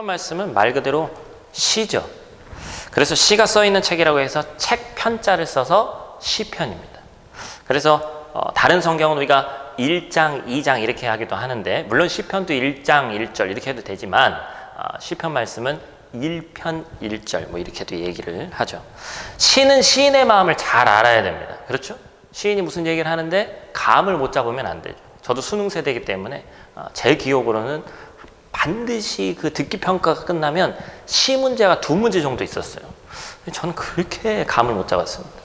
말씀은 말 그대로 시죠. 그래서 시가 써 있는 책이라고 해서 책 편자를 써서 시편입니다. 그래서 다른 성경은 우리가 1장, 2장 이렇게 하기도 하는데, 물론 시편도 1장 1절 이렇게 해도 되지만 시편 말씀은 1편 1절 뭐 이렇게도 얘기를 하죠. 시는 시인의 마음을 잘 알아야 됩니다. 그렇죠? 시인이 무슨 얘기를 하는데 감을 못 잡으면 안 되죠. 저도 수능 세대이기 때문에 제 기억으로는 반드시 그 듣기 평가가 끝나면 시 문제가 2문제 정도 있었어요. 저는 그렇게 감을 못 잡았습니다.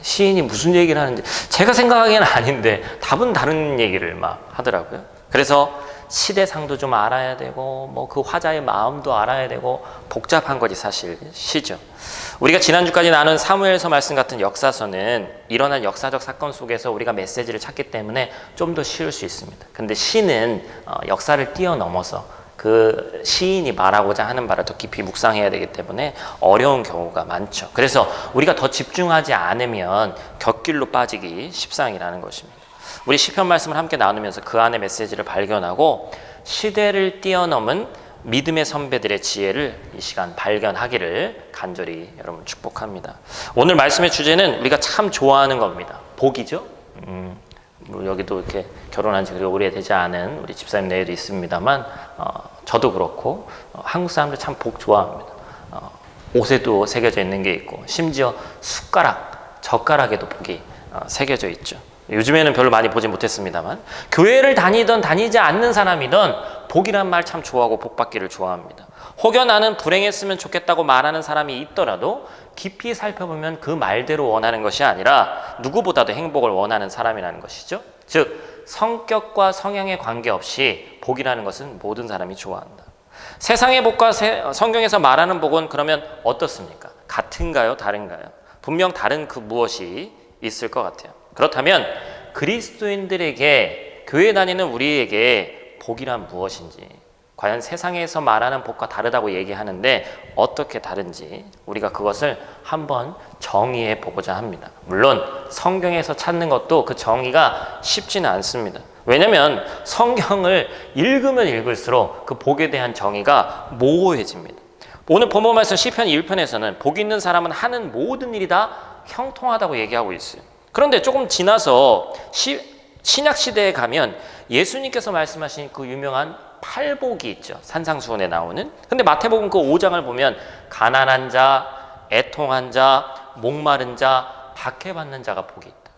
시인이 무슨 얘기를 하는지 제가 생각하기에는 아닌데 답은 다른 얘기를 막 하더라고요. 그래서 시대상도 좀 알아야 되고 뭐 그 화자의 마음도 알아야 되고 복잡한 것이 사실 시죠. 우리가 지난주까지 나눈 사무엘서 말씀 같은 역사서는 일어난 역사적 사건 속에서 우리가 메시지를 찾기 때문에 좀 더 쉬울 수 있습니다. 근데 시는 역사를 뛰어넘어서 그 시인이 말하고자 하는 바를 더 깊이 묵상해야 되기 때문에 어려운 경우가 많죠. 그래서 우리가 더 집중하지 않으면 곁길로 빠지기 십상이라는 것입니다. 우리 시편 말씀을 함께 나누면서 그 안에 메시지를 발견하고 시대를 뛰어넘은 믿음의 선배들의 지혜를 이 시간 발견하기를 간절히 여러분 축복합니다. 오늘 말씀의 주제는 우리가 참 좋아하는 겁니다. 복이죠. 여기도 이렇게 결혼한 지 그리 오래되지 않은 우리 집사님 내에도 있습니다만 저도 그렇고 한국 사람들 참 복 좋아합니다. 옷에도 새겨져 있는 게 있고 심지어 숟가락, 젓가락에도 복이 새겨져 있죠. 요즘에는 별로 많이 보지 못했습니다만 교회를 다니던 다니지 않는 사람이든 복이란 말 참 좋아하고 복 받기를 좋아합니다. 혹여 나는 불행했으면 좋겠다고 말하는 사람이 있더라도 깊이 살펴보면 그 말대로 원하는 것이 아니라 누구보다도 행복을 원하는 사람이라는 것이죠. 즉 성격과 성향에 관계없이 복이라는 것은 모든 사람이 좋아한다. 세상의 복과 성경에서 말하는 복은 그러면 어떻습니까? 같은가요? 다른가요? 분명 다른 그 무엇이 있을 것 같아요. 그렇다면 그리스도인들에게 교회 다니는 우리에게 복이란 무엇인지, 과연 세상에서 말하는 복과 다르다고 얘기하는데 어떻게 다른지 우리가 그것을 한번 정의해 보고자 합니다. 물론 성경에서 찾는 것도 그 정의가 쉽지는 않습니다. 왜냐하면 성경을 읽으면 읽을수록 그 복에 대한 정의가 모호해집니다. 오늘 본문 말씀 시편 1편에서는 복 있는 사람은 하는 모든 일이 다 형통하다고 얘기하고 있어요. 그런데 조금 지나서 신약 시대에 가면 예수님께서 말씀하신 그 유명한 팔복이 있죠. 산상수훈에 나오는. 근데 마태복음 그 5장을 보면 가난한 자, 애통한 자, 목마른 자, 박해받는 자가 복이 있다.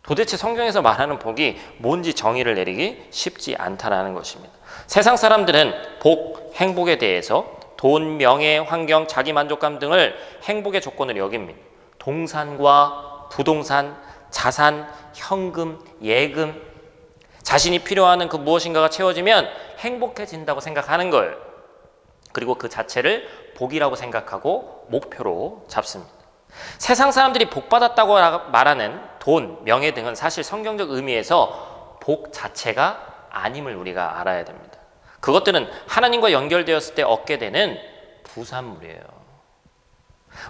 도대체 성경에서 말하는 복이 뭔지 정의를 내리기 쉽지 않다라는 것입니다. 세상 사람들은 복, 행복에 대해서 돈, 명예, 환경, 자기 만족감 등을 행복의 조건으로 여깁니다. 동산과 부동산, 자산, 현금, 예금, 자신이 필요하는 그 무엇인가가 채워지면 행복해진다고 생각하는 거예요. 그리고 그 자체를 복이라고 생각하고 목표로 잡습니다. 세상 사람들이 복받았다고 말하는 돈, 명예 등은 사실 성경적 의미에서 복 자체가 아님을 우리가 알아야 됩니다. 그것들은 하나님과 연결되었을 때 얻게 되는 부산물이에요.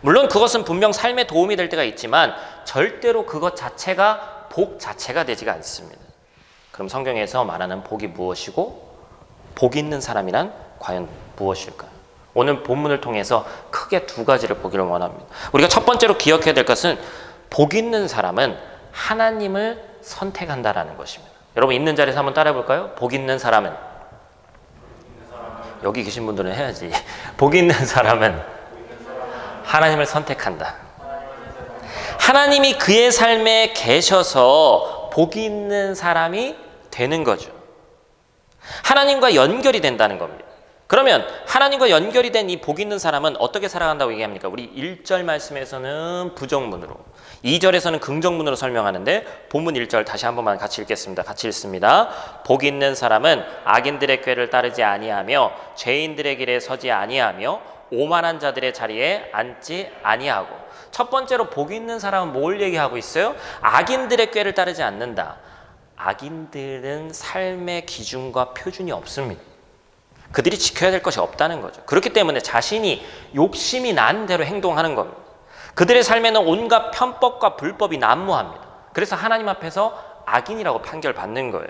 물론 그것은 분명 삶에 도움이 될 때가 있지만 절대로 그것 자체가 복 자체가 되지가 않습니다. 그럼 성경에서 말하는 복이 무엇이고 복 있는 사람이란 과연 무엇일까요? 오늘 본문을 통해서 크게 2가지를 보기를 원합니다. 우리가 첫 번째로 기억해야 될 것은 복 있는 사람은 하나님을 선택한다라는 것입니다. 여러분 있는 자리에서 한번 따라해 볼까요? 복 있는 사람은 여기 계신 분들은 해야지. 복 있는 사람은 하나님을 선택한다. 하나님이 그의 삶에 계셔서 복이 있는 사람이 되는 거죠. 하나님과 연결이 된다는 겁니다. 그러면 하나님과 연결이 된 이 복 있는 사람은 어떻게 살아간다고 얘기합니까? 우리 1절 말씀에서는 부정문으로, 2절에서는 긍정문으로 설명하는데 본문 1절 다시 한 번만 같이 읽겠습니다. 같이 읽습니다. 복 있는 사람은 악인들의 꾀를 따르지 아니하며 죄인들의 길에 서지 아니하며 오만한 자들의 자리에 앉지 아니하고. 첫 번째로 복 있는 사람은 뭘 얘기하고 있어요? 악인들의 꾀를 따르지 않는다. 악인들은 삶의 기준과 표준이 없습니다. 그들이 지켜야 될 것이 없다는 거죠. 그렇기 때문에 자신이 욕심이 난 대로 행동하는 겁니다. 그들의 삶에는 온갖 편법과 불법이 난무합니다. 그래서 하나님 앞에서 악인이라고 판결받는 거예요.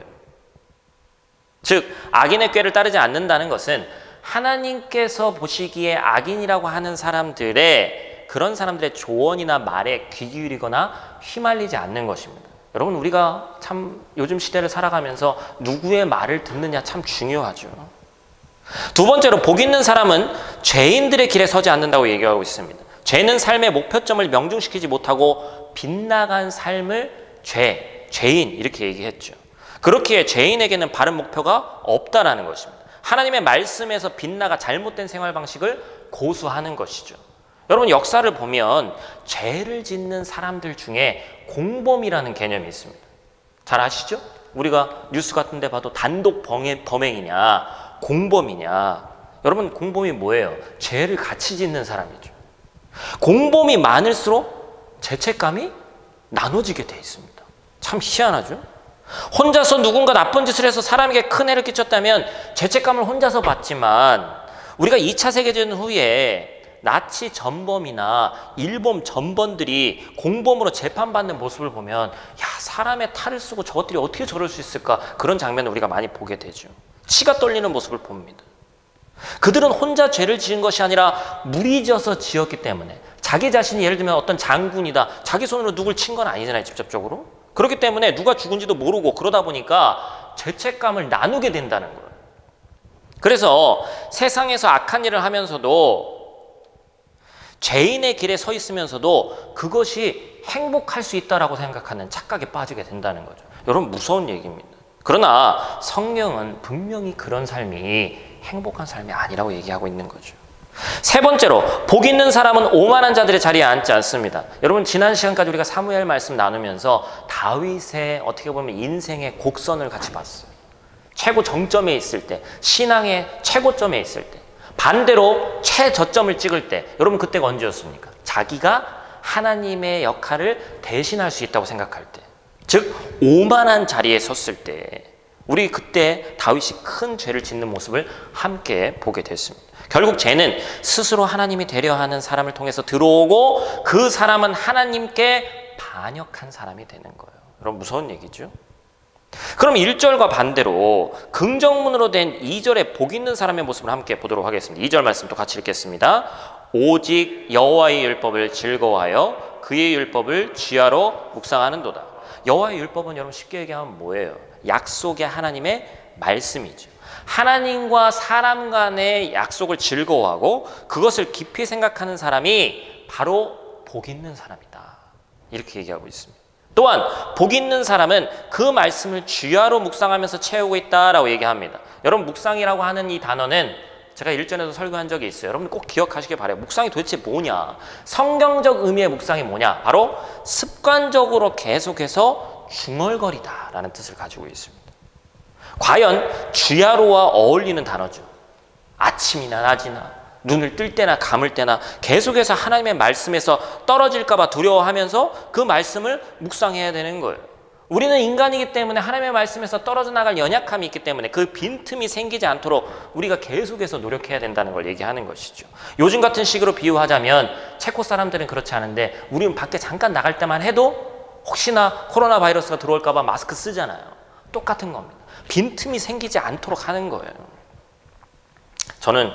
즉 악인의 꾀를 따르지 않는다는 것은 하나님께서 보시기에 악인이라고 하는 사람들의 그런 사람들의 조언이나 말에 귀 기울이거나 휘말리지 않는 것입니다. 여러분, 우리가 참 요즘 시대를 살아가면서 누구의 말을 듣느냐 참 중요하죠. 두 번째로, 복 있는 사람은 죄인들의 길에 서지 않는다고 얘기하고 있습니다. 죄는 삶의 목표점을 명중시키지 못하고 빗나간 삶을 죄인 이렇게 얘기했죠. 그렇기에 죄인에게는 바른 목표가 없다라는 것입니다. 하나님의 말씀에서 빗나가 잘못된 생활 방식을 고수하는 것이죠. 여러분, 역사를 보면 죄를 짓는 사람들 중에 공범이라는 개념이 있습니다. 잘 아시죠? 우리가 뉴스 같은 데 봐도 단독 범행이냐 공범이냐. 여러분, 공범이 뭐예요? 죄를 같이 짓는 사람이죠. 공범이 많을수록 죄책감이 나눠지게 돼 있습니다. 참 희한하죠? 혼자서 누군가 나쁜 짓을 해서 사람에게 큰 해를 끼쳤다면 죄책감을 혼자서 받지만, 우리가 2차 세계대전 후에 나치 전범이나 일본 전범들이 공범으로 재판받는 모습을 보면, 야, 사람의 탈을 쓰고 저것들이 어떻게 저럴 수 있을까, 그런 장면을 우리가 많이 보게 되죠. 치가 떨리는 모습을 봅니다. 그들은 혼자 죄를 지은 것이 아니라 무리져서 지었기 때문에, 자기 자신이 예를 들면 어떤 장군이다, 자기 손으로 누굴 친 건 아니잖아요, 직접적으로. 그렇기 때문에 누가 죽은지도 모르고, 그러다 보니까 죄책감을 나누게 된다는 거예요. 그래서 세상에서 악한 일을 하면서도, 죄인의 길에 서 있으면서도 그것이 행복할 수 있다라고 생각하는 착각에 빠지게 된다는 거죠. 여러분, 무서운 얘기입니다. 그러나 성경은 분명히 그런 삶이 행복한 삶이 아니라고 얘기하고 있는 거죠. 세 번째로, 복 있는 사람은 오만한 자들의 자리에 앉지 않습니다. 여러분, 지난 시간까지 우리가 사무엘 말씀 나누면서 다윗의 어떻게 보면 인생의 곡선을 같이 봤어요. 최고 정점에 있을 때, 신앙의 최고점에 있을 때, 반대로 최저점을 찍을 때, 여러분 그때가 언제였습니까? 자기가 하나님의 역할을 대신할 수 있다고 생각할 때, 즉 오만한 자리에 섰을 때, 우리 그때 다윗이 큰 죄를 짓는 모습을 함께 보게 됐습니다. 결국 죄는 스스로 하나님이 되려 하는 사람을 통해서 들어오고, 그 사람은 하나님께 반역한 사람이 되는 거예요. 여러분, 무서운 얘기죠? 그럼 1절과 반대로 긍정문으로 된 2절의 복 있는 사람의 모습을 함께 보도록 하겠습니다. 2절 말씀 또 같이 읽겠습니다. 오직 여호와의 율법을 즐거워하여 그의 율법을 주야로 묵상하는도다. 여호와의 율법은 여러분 쉽게 얘기하면 뭐예요? 약속의 하나님의 말씀이죠. 하나님과 사람 간의 약속을 즐거워하고 그것을 깊이 생각하는 사람이 바로 복 있는 사람이다, 이렇게 얘기하고 있습니다. 또한 복 있는 사람은 그 말씀을 주야로 묵상하면서 채우고 있다라고 얘기합니다. 여러분, 묵상이라고 하는 이 단어는 제가 일전에도 설교한 적이 있어요. 여러분 꼭 기억하시길 바라요. 묵상이 도대체 뭐냐? 성경적 의미의 묵상이 뭐냐? 바로 습관적으로 계속해서 중얼거리다라는 뜻을 가지고 있습니다. 과연 주야로와 어울리는 단어죠. 아침이나 낮이나 눈을 뜰 때나 감을 때나 계속해서 하나님의 말씀에서 떨어질까 봐 두려워하면서 그 말씀을 묵상해야 되는 거예요. 우리는 인간이기 때문에 하나님의 말씀에서 떨어져 나갈 연약함이 있기 때문에 그 빈틈이 생기지 않도록 우리가 계속해서 노력해야 된다는 걸 얘기하는 것이죠. 요즘 같은 식으로 비유하자면, 체코 사람들은 그렇지 않은데 우리는 밖에 잠깐 나갈 때만 해도 혹시나 코로나 바이러스가 들어올까 봐 마스크 쓰잖아요. 똑같은 겁니다. 빈틈이 생기지 않도록 하는 거예요. 저는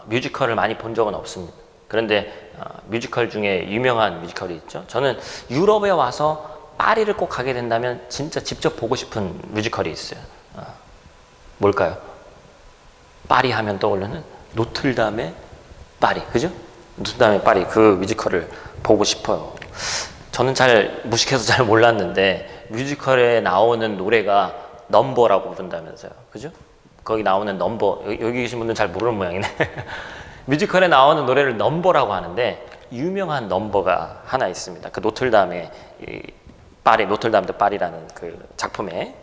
뮤지컬을 많이 본 적은 없습니다. 그런데 뮤지컬 중에 유명한 뮤지컬이 있죠. 저는 유럽에 와서 파리를 꼭 가게 된다면 진짜 직접 보고 싶은 뮤지컬이 있어요. 뭘까요? 파리 하면 떠오르는 노틀담의 파리, 그죠? 노틀담의 파리, 그 뮤지컬을 보고 싶어요. 저는 잘 무식해서 잘 몰랐는데 뮤지컬에 나오는 노래가 넘버라고 부른다면서요, 그죠? 거기 나오는 넘버, 여기 계신 분들은 잘 모르는 모양이네. 뮤지컬에 나오는 노래를 넘버라고 하는데 유명한 넘버가 하나 있습니다. 그 노틀담의 파리, 노틀담 드 파리라는 그 작품에.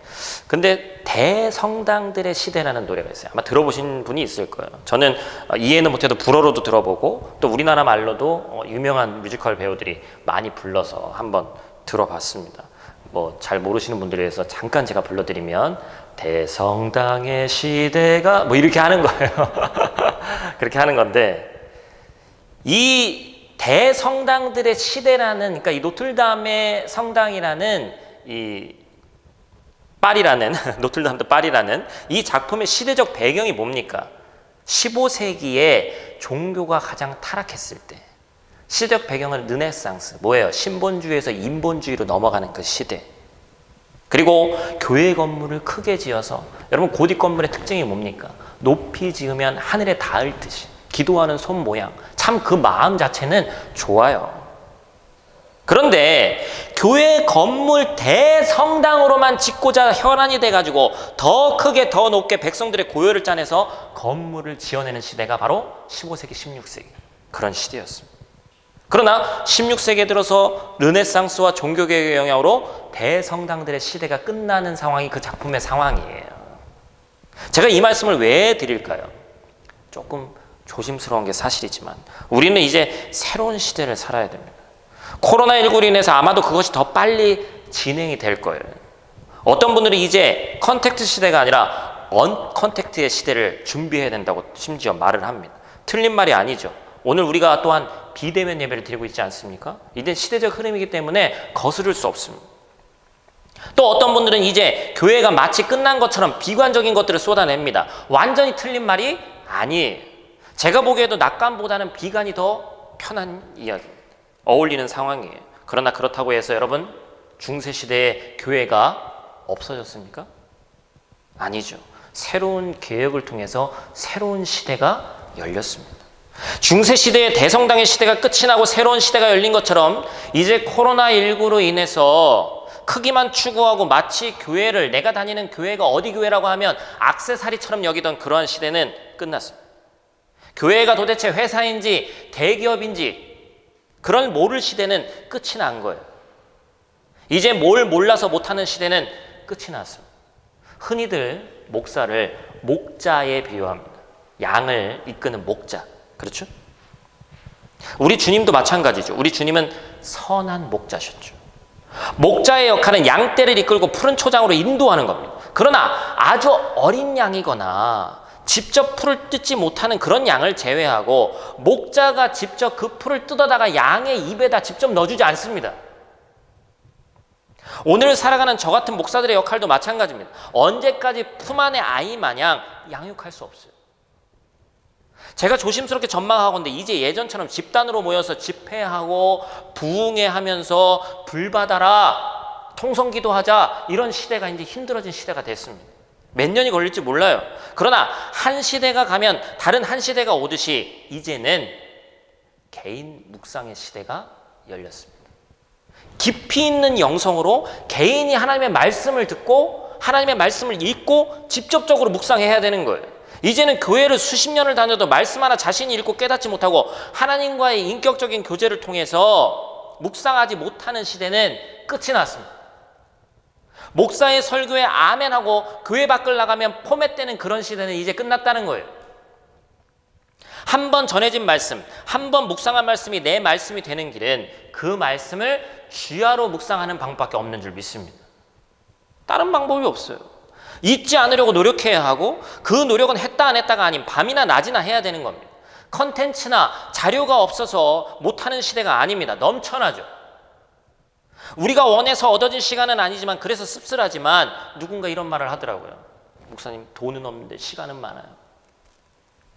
근데 대성당들의 시대라는 노래가 있어요. 아마 들어보신 분이 있을 거예요. 저는 이해는 못해도 불어로도 들어보고 또 우리나라 말로도 유명한 뮤지컬 배우들이 많이 불러서 한번 들어봤습니다. 뭐 잘 모르시는 분들을 위해서 잠깐 제가 불러드리면, 대성당의 시대가 뭐 이렇게 하는 거예요. 그렇게 하는 건데, 이 대성당들의 시대라는, 그러니까 이 노틀담의 성당이라는 이 파리라는 노틀담 드 파리라는 이 작품의 시대적 배경이 뭡니까? 15세기에 종교가 가장 타락했을 때 시대적 배경은 르네상스, 뭐예요? 신본주의에서 인본주의로 넘어가는 그 시대. 그리고 교회 건물을 크게 지어서, 여러분 고딕 건물의 특징이 뭡니까? 높이 지으면 하늘에 닿을 듯이 기도하는 손 모양, 참 그 마음 자체는 좋아요. 그런데 교회 건물 대성당으로만 짓고자 혈안이 돼가지고 더 크게 더 높게 백성들의 고열을 짜내서 건물을 지어내는 시대가 바로 15세기, 16세기 그런 시대였습니다. 그러나 16세기에 들어서 르네상스와 종교개혁의 영향으로 대성당들의 시대가 끝나는 상황이 그 작품의 상황이에요. 제가 이 말씀을 왜 드릴까요? 조금 조심스러운 게 사실이지만 우리는 이제 새로운 시대를 살아야 됩니다. 코로나19로 인해서 아마도 그것이 더 빨리 진행이 될 거예요. 어떤 분들이 이제 컨택트 시대가 아니라 언컨택트의 시대를 준비해야 된다고 심지어 말을 합니다. 틀린 말이 아니죠. 오늘 우리가 또한 비대면 예배를 드리고 있지 않습니까? 이제 시대적 흐름이기 때문에 거스를 수 없습니다. 또 어떤 분들은 이제 교회가 마치 끝난 것처럼 비관적인 것들을 쏟아냅니다. 완전히 틀린 말이 아니에요. 제가 보기에도 낙관보다는 비관이 더 편한 이야기입니다. 어울리는 상황이에요. 그러나 그렇다고 해서 여러분 중세시대의 교회가 없어졌습니까? 아니죠. 새로운 개혁을 통해서 새로운 시대가 열렸습니다. 중세시대의 대성당의 시대가 끝이 나고 새로운 시대가 열린 것처럼 이제 코로나19로 인해서 크기만 추구하고 마치 교회를, 내가 다니는 교회가 어디 교회라고 하면 액세서리처럼 여기던 그러한 시대는 끝났습니다. 교회가 도대체 회사인지 대기업인지 그런 모를 시대는 끝이 난 거예요. 이제 뭘 몰라서 못하는 시대는 끝이 났습니다. 흔히들 목사를 목자에 비유합니다. 양을 이끄는 목자. 그렇죠? 우리 주님도 마찬가지죠. 우리 주님은 선한 목자셨죠. 목자의 역할은 양떼를 이끌고 푸른 초장으로 인도하는 겁니다. 그러나 아주 어린 양이거나 직접 풀을 뜯지 못하는 그런 양을 제외하고 목자가 직접 그 풀을 뜯어다가 양의 입에다 직접 넣어주지 않습니다. 오늘 살아가는 저 같은 목사들의 역할도 마찬가지입니다. 언제까지 품 안의 아이 마냥 양육할 수 없어요. 제가 조심스럽게 전망하건대 이제 예전처럼 집단으로 모여서 집회하고 부흥회 하면서 불받아라, 통성기도하자 이런 시대가 이제 힘들어진 시대가 됐습니다. 몇 년이 걸릴지 몰라요. 그러나 한 시대가 가면 다른 한 시대가 오듯이 이제는 개인 묵상의 시대가 열렸습니다. 깊이 있는 영성으로 개인이 하나님의 말씀을 듣고 하나님의 말씀을 읽고 직접적으로 묵상해야 되는 거예요. 이제는 교회를 수십 년을 다녀도 말씀 하나 자신이 읽고 깨닫지 못하고 하나님과의 인격적인 교제를 통해서 묵상하지 못하는 시대는 끝이 났습니다. 목사의 설교에 아멘하고 교회 밖을 나가면 포맷되는 그런 시대는 이제 끝났다는 거예요. 한 번 전해진 말씀, 한 번 묵상한 말씀이 내 말씀이 되는 길은 그 말씀을 주야로 묵상하는 방법밖에 없는 줄 믿습니다. 다른 방법이 없어요. 잊지 않으려고 노력해야 하고 그 노력은 했다 안 했다가 아닌 밤이나 낮이나 해야 되는 겁니다. 컨텐츠나 자료가 없어서 못하는 시대가 아닙니다. 넘쳐나죠. 우리가 원해서 얻어진 시간은 아니지만 그래서 씁쓸하지만 누군가 이런 말을 하더라고요. 목사님 돈은 없는데 시간은 많아요.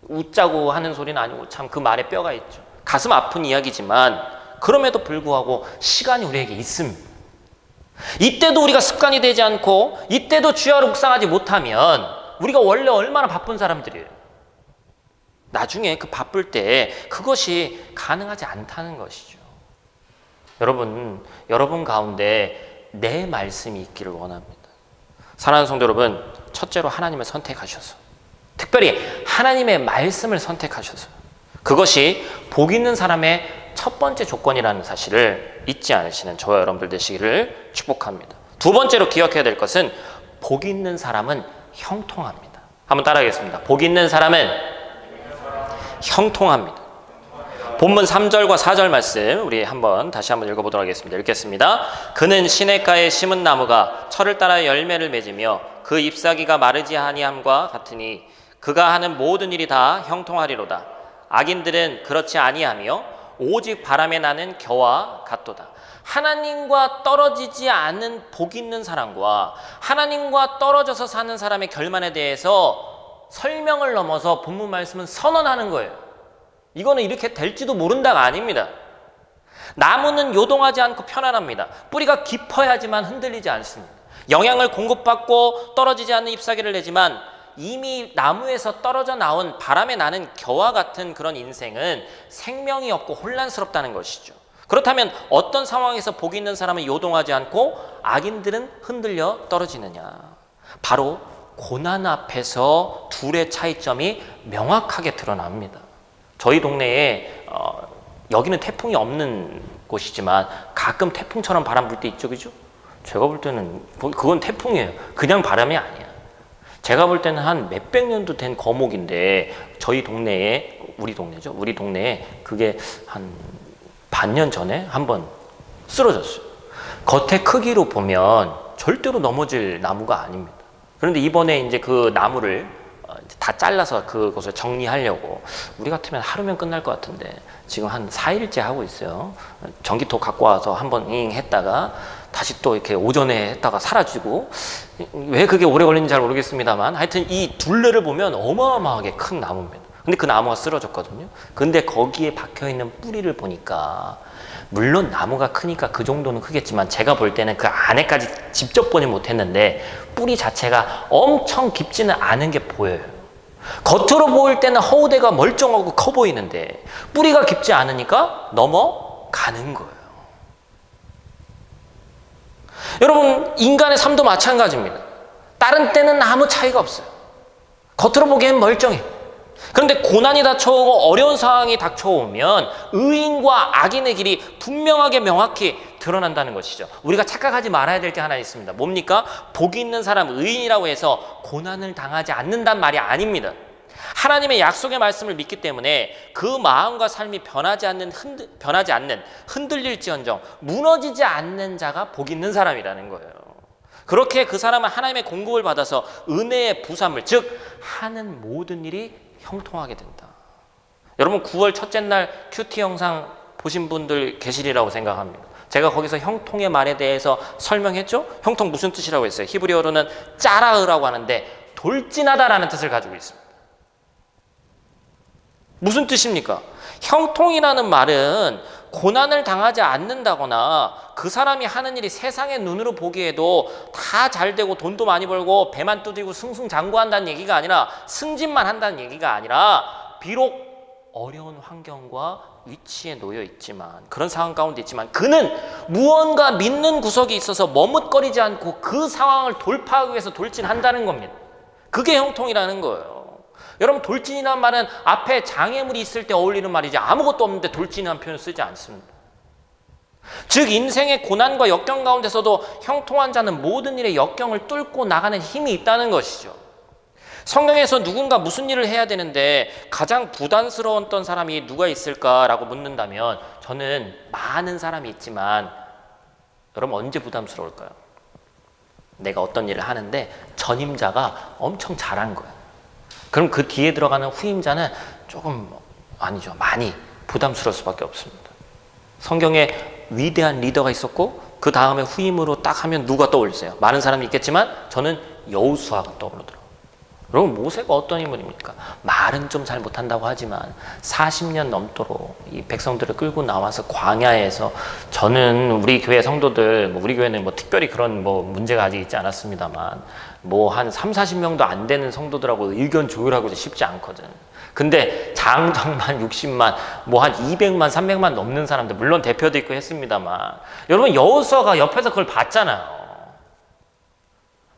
웃자고 하는 소리는 아니고 참 그 말에 뼈가 있죠. 가슴 아픈 이야기지만 그럼에도 불구하고 시간이 우리에게 있습니다. 이때도 우리가 습관이 되지 않고 이때도 주야로 묵상하지 못하면 우리가 원래 얼마나 바쁜 사람들이에요. 나중에 그 바쁠 때 그것이 가능하지 않다는 것이죠. 여러분 가운데 내 말씀이 있기를 원합니다. 사랑하는 성도 여러분, 첫째로 하나님을 선택하셔서, 특별히 하나님의 말씀을 선택하셔서 그것이 복 있는 사람의 첫 번째 조건이라는 사실을 잊지 않으시는 저와 여러분들 되시기를 축복합니다. 두 번째로 기억해야 될 것은 복 있는 사람은 형통합니다. 한번 따라하겠습니다. 복 있는 사람은 형통합니다. 본문 3절과 4절 말씀 우리 다시 한번 읽어보도록 하겠습니다. 읽겠습니다. 그는 시냇가에 심은 나무가 철을 따라 열매를 맺으며 그 잎사귀가 마르지 아니함과 같으니 그가 하는 모든 일이 다 형통하리로다. 악인들은 그렇지 아니하며 오직 바람에 나는 겨와 같도다. 하나님과 떨어지지 않은 복 있는 사람과 하나님과 떨어져서 사는 사람의 결말에 대해서 설명을 넘어서 본문 말씀은 선언하는 거예요. 이거는 이렇게 될지도 모른다가 아닙니다. 나무는 요동하지 않고 편안합니다. 뿌리가 깊어야지만 흔들리지 않습니다. 영양을 공급받고 떨어지지 않는 잎사귀를 내지만 이미 나무에서 떨어져 나온 바람에 나는 겨와 같은 그런 인생은 생명이 없고 혼란스럽다는 것이죠. 그렇다면 어떤 상황에서 복이 있는 사람은 요동하지 않고 악인들은 흔들려 떨어지느냐? 바로 고난 앞에서 둘의 차이점이 명확하게 드러납니다. 저희 동네에 여기는 태풍이 없는 곳이지만 가끔 태풍처럼 바람 불 때 있죠, 그죠? 제가 볼 때는 그건 태풍이에요. 그냥 바람이 아니야. 제가 볼 때는 한 몇백 년도 된 거목인데 저희 동네에, 우리 동네죠, 우리 동네에 그게 한 반년 전에 한번 쓰러졌어요. 겉의 크기로 보면 절대로 넘어질 나무가 아닙니다. 그런데 이번에 이제 그 나무를 다 잘라서 그것을 정리하려고, 우리 같으면 하루면 끝날 것 같은데 지금 한 4일째 하고 있어요. 전기톱 갖고 와서 한번 했다가 다시 또 이렇게 오전에 했다가 사라지고, 왜 그게 오래 걸리는지 잘 모르겠습니다만 하여튼 이 둘레를 보면 어마어마하게 큰 나무입니다. 근데 그 나무가 쓰러졌거든요. 근데 거기에 박혀있는 뿌리를 보니까, 물론 나무가 크니까 그 정도는 크겠지만 제가 볼 때는 그 안에까지 직접 보지 못했는데 뿌리 자체가 엄청 깊지는 않은 게 보여요. 겉으로 보일 때는 허우대가 멀쩡하고 커 보이는데 뿌리가 깊지 않으니까 넘어가는 거예요. 여러분, 인간의 삶도 마찬가지입니다. 다른 때는 아무 차이가 없어요. 겉으로 보기엔 멀쩡해. 그런데 고난이 닥쳐오고 어려운 상황이 닥쳐오면 의인과 악인의 길이 분명하게 명확히 드러난다는 것이죠. 우리가 착각하지 말아야 될 게 하나 있습니다. 뭡니까? 복이 있는 사람, 의인이라고 해서 고난을 당하지 않는단 말이 아닙니다. 하나님의 약속의 말씀을 믿기 때문에 그 마음과 삶이 변하지 않는, 흔들릴지언정 무너지지 않는 자가 복 있는 사람이라는 거예요. 그렇게 그 사람은 하나님의 공급을 받아서 은혜의 부산물, 즉 하는 모든 일이 형통하게 된다. 여러분, 9월 첫째 날 큐티 영상 보신 분들 계시리라고 생각합니다. 제가 거기서 형통의 말에 대해서 설명했죠? 형통 무슨 뜻이라고 했어요? 히브리어로는 짜라으라고 하는데 돌진하다라는 뜻을 가지고 있습니다. 무슨 뜻입니까? 형통이라는 말은 고난을 당하지 않는다거나 그 사람이 하는 일이 세상의 눈으로 보기에도 다 잘되고 돈도 많이 벌고 배만 두드리고 승승장구한다는 얘기가 아니라, 승진만 한다는 얘기가 아니라, 비록 어려운 환경과 위치에 놓여 있지만, 그런 상황 가운데 있지만 그는 무언가 믿는 구석이 있어서 머뭇거리지 않고 그 상황을 돌파하기 위해서 돌진한다는 겁니다. 그게 형통이라는 거예요. 여러분, 돌진이라는 말은 앞에 장애물이 있을 때 어울리는 말이지 아무것도 없는데 돌진이라는 표현을 쓰지 않습니다. 즉 인생의 고난과 역경 가운데서도 형통한 자는 모든 일의 역경을 뚫고 나가는 힘이 있다는 것이죠. 성경에서 누군가 무슨 일을 해야 되는데 가장 부담스러웠던 사람이 누가 있을까라고 묻는다면 저는 많은 사람이 있지만, 여러분 언제 부담스러울까요? 내가 어떤 일을 하는데 전임자가 엄청 잘한 거예요. 그럼 그 뒤에 들어가는 후임자는 조금, 아니죠, 많이 부담스러울 수밖에 없습니다. 성경에 위대한 리더가 있었고 그 다음에 후임으로 딱 하면 누가 떠올리세요? 많은 사람이 있겠지만 저는 여호수아가 떠오르더라고요. 여러분, 모세가 어떤 인물입니까? 말은 좀 잘 못한다고 하지만 40년 넘도록 이 백성들을 끌고 나와서 광야에서, 저는 우리 교회 성도들, 우리 교회는 특별히 그런 문제가 아직 있지 않았습니다만 한 30-40명도 안 되는 성도들하고 의견 조율하기도 쉽지 않거든. 근데 장정만 60만, 한 200만, 300만 넘는 사람들, 물론 대표도 있고 했습니다만, 여러분 여호수아가 옆에서 그걸 봤잖아요.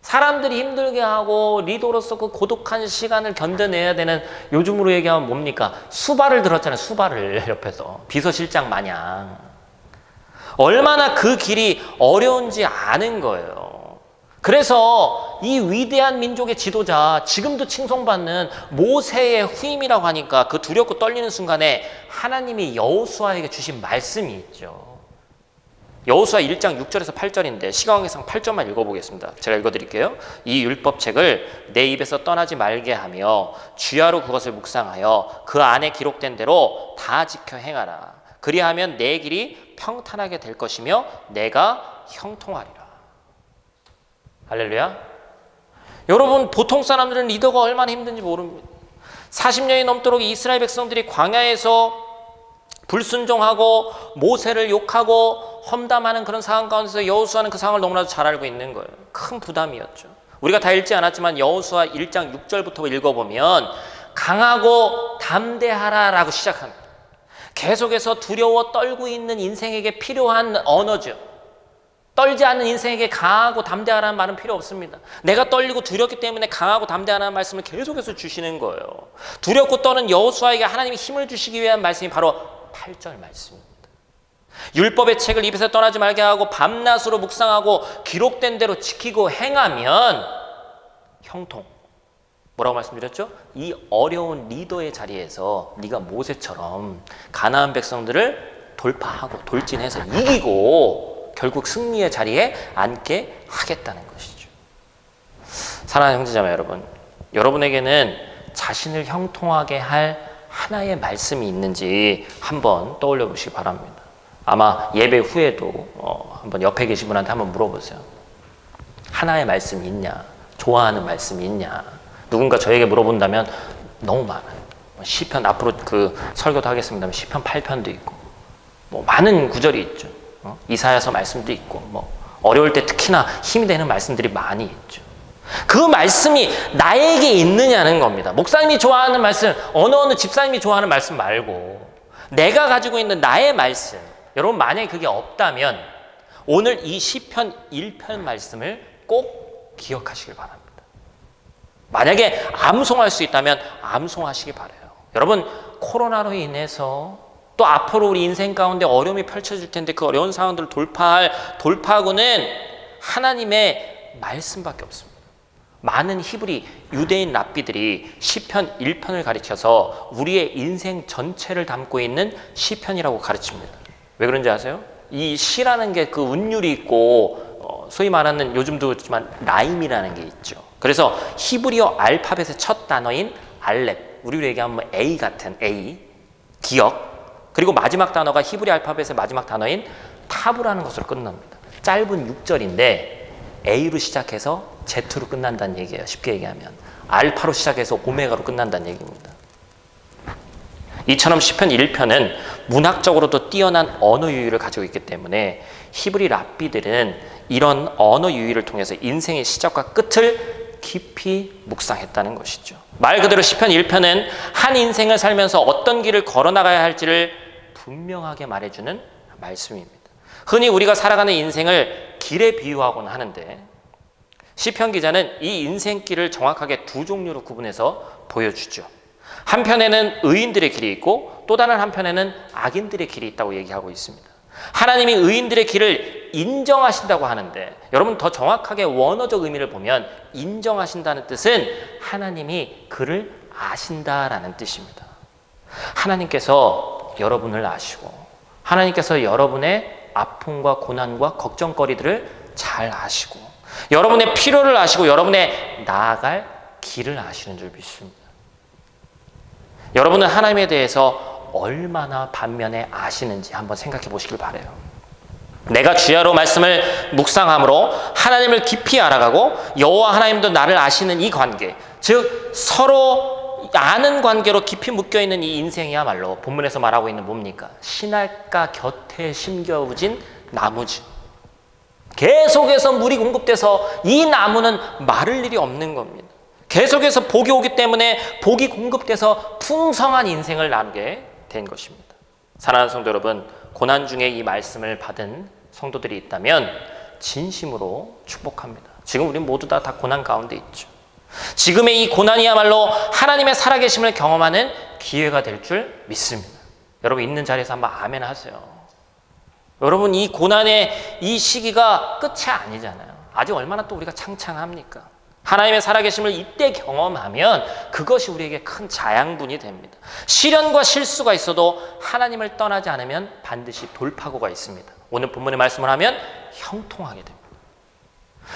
사람들이 힘들게 하고 리더로서 그 고독한 시간을 견뎌내야 되는, 요즘으로 얘기하면 뭡니까? 수발을 들었잖아요. 수발을 옆에서 비서실장 마냥. 얼마나 그 길이 어려운지 아는 거예요. 그래서 이 위대한 민족의 지도자, 지금도 칭송받는 모세의 후임이라고 하니까 그 두렵고 떨리는 순간에 하나님이 여호수아에게 주신 말씀이 있죠. 여호수아 1장 6절에서 8절인데 시각관계상 8절만 읽어보겠습니다. 제가 읽어드릴게요. 이 율법책을 내 입에서 떠나지 말게 하며 주야로 그것을 묵상하여 그 안에 기록된 대로 다 지켜 행하라. 그리하면 내 길이 평탄하게 될 것이며 내가 형통하리라. 할렐루야. 여러분, 보통 사람들은 리더가 얼마나 힘든지 모릅니다. 40년이 넘도록 이스라엘 백성들이 광야에서 불순종하고 모세를 욕하고 험담하는 그런 상황 가운데서 여호수아는 그 상황을 너무나도 잘 알고 있는 거예요. 큰 부담이었죠. 우리가 다 읽지 않았지만 여호수아 1장 6절부터 읽어보면 강하고 담대하라라고 시작합니다. 계속해서 두려워 떨고 있는 인생에게 필요한 언어죠. 떨지 않는 인생에게 강하고 담대하라는 말은 필요 없습니다. 내가 떨리고 두렵기 때문에 강하고 담대하라는 말씀을 계속해서 주시는 거예요. 두렵고 떠는 여호수아에게 하나님이 힘을 주시기 위한 말씀이 바로 8절 말씀입니다. 율법의 책을 입에서 떠나지 말게 하고 밤낮으로 묵상하고 기록된 대로 지키고 행하면 형통. 뭐라고 말씀드렸죠? 이 어려운 리더의 자리에서 네가 모세처럼 가나안 백성들을 돌파하고 돌진해서 이기고 결국 승리의 자리에 앉게 하겠다는 것이죠. 사랑하는 형제자매 여러분, 여러분에게는 자신을 형통하게 할 하나의 말씀이 있는지 한번 떠올려 보시기 바랍니다. 아마 예배 후에도 한번 옆에 계신 분한테 한번 물어보세요. 하나의 말씀이 있냐? 좋아하는 말씀이 있냐? 누군가 저에게 물어본다면 너무 많아요. 시편, 앞으로 그 설교도 하겠습니다만 시편 8편도 있고 뭐 많은 구절이 있죠. 이사야서 말씀도 있고 뭐 어려울 때 특히나 힘이 되는 말씀들이 많이 있죠. 그 말씀이 나에게 있느냐는 겁니다. 목사님이 좋아하는 말씀, 어느 집사님이 좋아하는 말씀 말고 내가 가지고 있는 나의 말씀, 여러분 만약에 그게 없다면 오늘 이 시편 1편 말씀을 꼭 기억하시길 바랍니다. 만약에 암송할 수 있다면 암송하시기 바라요. 여러분, 코로나로 인해서 또 앞으로 우리 인생 가운데 어려움이 펼쳐질 텐데 그 어려운 상황들을 돌파할 돌파구는 하나님의 말씀밖에 없습니다. 많은 히브리 유대인 랍비들이 시편 1편을 가르쳐서 우리의 인생 전체를 담고 있는 시편이라고 가르칩니다. 왜 그런지 아세요? 이 시라는 게 그 운율이 있고 소위 말하는 요즘도 있지만 라임이라는 게 있죠. 그래서 히브리어 알파벳의 첫 단어인 알렙, 우리로 얘기하면 A 같은 A, 기억, 그리고 마지막 단어가 히브리 알파벳의 마지막 단어인 타브라는 것으로 끝납니다. 짧은 6절인데 A로 시작해서 Z로 끝난다는 얘기예요. 쉽게 얘기하면 알파로 시작해서 오메가로 끝난다는 얘기입니다. 이처럼 시편 1편은 문학적으로도 뛰어난 언어 유희를 가지고 있기 때문에 히브리 랍비들은 이런 언어 유희를 통해서 인생의 시작과 끝을 깊이 묵상했다는 것이죠. 말 그대로 시편 1편은 한 인생을 살면서 어떤 길을 걸어나가야 할지를 분명하게 말해주는 말씀입니다. 흔히 우리가 살아가는 인생을 길에 비유하곤 하는데 시편 기자는 이 인생길을 정확하게 두 종류로 구분해서 보여주죠. 한편에는 의인들의 길이 있고 또 다른 한편에는 악인들의 길이 있다고 얘기하고 있습니다. 하나님이 의인들의 길을 인정하신다고 하는데 여러분 더 정확하게 원어적 의미를 보면 인정하신다는 뜻은 하나님이 그를 아신다라는 뜻입니다. 하나님께서 여러분을 아시고 하나님께서 여러분의 아픔과 고난과 걱정거리들을 잘 아시고 여러분의 필요를 아시고 여러분의 나아갈 길을 아시는 줄 믿습니다. 여러분은 하나님에 대해서 얼마나 반면에 아시는지 한번 생각해 보시길 바라요. 내가 주야로 말씀을 묵상함으로 하나님을 깊이 알아가고 여호와 하나님도 나를 아시는 이 관계, 즉 서로 아는 관계로 깊이 묶여있는 이 인생이야말로 본문에서 말하고 있는 뭡니까? 신할가 곁에 심겨진 나무지. 계속해서 물이 공급돼서 이 나무는 마를 일이 없는 겁니다. 계속해서 복이 오기 때문에 복이 공급돼서 풍성한 인생을 나누게 된 것입니다. 사랑하는 성도 여러분, 고난 중에 이 말씀을 받은 성도들이 있다면 진심으로 축복합니다. 지금 우리 모두 다 고난 가운데 있죠. 지금의 이 고난이야말로 하나님의 살아계심을 경험하는 기회가 될 줄 믿습니다. 여러분 있는 자리에서 한번 아멘 하세요. 여러분 이 고난의 이 시기가 끝이 아니잖아요. 아직 얼마나 또 우리가 창창합니까? 하나님의 살아계심을 이때 경험하면 그것이 우리에게 큰 자양분이 됩니다. 시련과 실수가 있어도 하나님을 떠나지 않으면 반드시 돌파구가 있습니다. 오늘 본문의 말씀을 하면 형통하게 됩니다.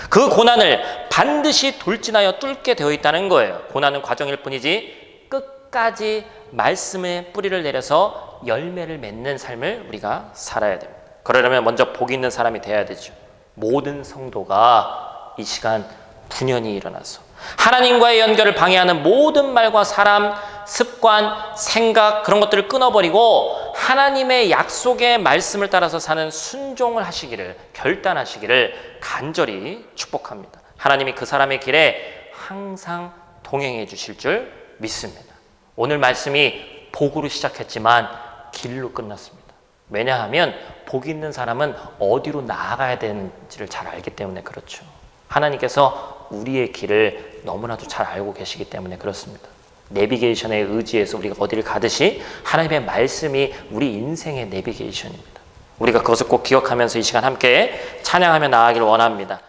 그 고난을 반드시 돌진하여 뚫게 되어 있다는 거예요. 고난은 과정일 뿐이지 끝까지 말씀의 뿌리를 내려서 열매를 맺는 삶을 우리가 살아야 됩니다. 그러려면 먼저 복 있는 사람이 돼야 되죠. 모든 성도가 이 시간 분연히 일어나서 하나님과의 연결을 방해하는 모든 말과 사람, 습관, 생각 그런 것들을 끊어버리고 하나님의 약속의 말씀을 따라서 사는 순종을 하시기를, 결단하시기를 간절히 축복합니다. 하나님이 그 사람의 길에 항상 동행해 주실 줄 믿습니다. 오늘 말씀이 복으로 시작했지만 길로 끝났습니다. 왜냐하면 복 있는 사람은 어디로 나아가야 되는지를 잘 알기 때문에 그렇죠. 하나님께서 우리의 길을 너무나도 잘 알고 계시기 때문에 그렇습니다. 내비게이션에 의지해서 우리가 어디를 가듯이 하나님의 말씀이 우리 인생의 내비게이션입니다. 우리가 그것을 꼭 기억하면서 이 시간 함께 찬양하며 나아가기를 원합니다.